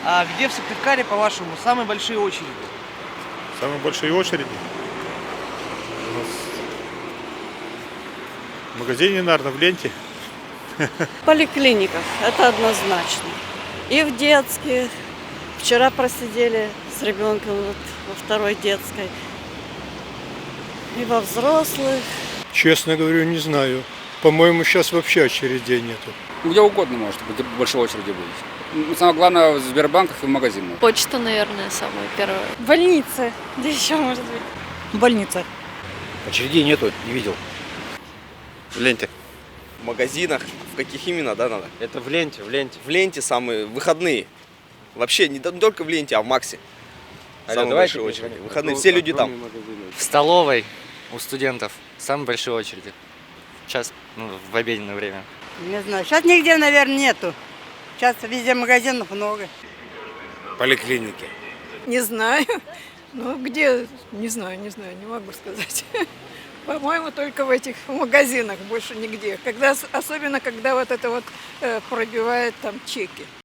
А где в Сыктывкаре, по-вашему, самые большие очереди? Самые большие очереди у нас в магазине, наверное, в ленте. Поликлиниках, это однозначно. И в детских. Вчера просидели с ребенком вот во второй детской. И во взрослых. Честно говорю, не знаю. По-моему, сейчас вообще очередей нету. Где угодно может быть, больше очереди будет. Самое главное в Сбербанках и в магазинах. Почта, наверное, самая первая. Больницы. Где еще может быть? В больницах. Очередей нету, не видел. В ленте. В магазинах? В каких именно, да, надо? Это в ленте, в ленте. В ленте самые выходные. Вообще не только в ленте, а в Максе. Самые большие очереди. Выходные, все люди там. В столовой у студентов самые большие очереди. Сейчас, в обеденное время. Не знаю. Сейчас нигде, наверное, нету. Сейчас везде магазинов много. Поликлиники. Не знаю. Ну, где? Не знаю, не могу сказать. По-моему, только в этих магазинах, больше нигде. Особенно, когда вот это вот пробивает там чеки.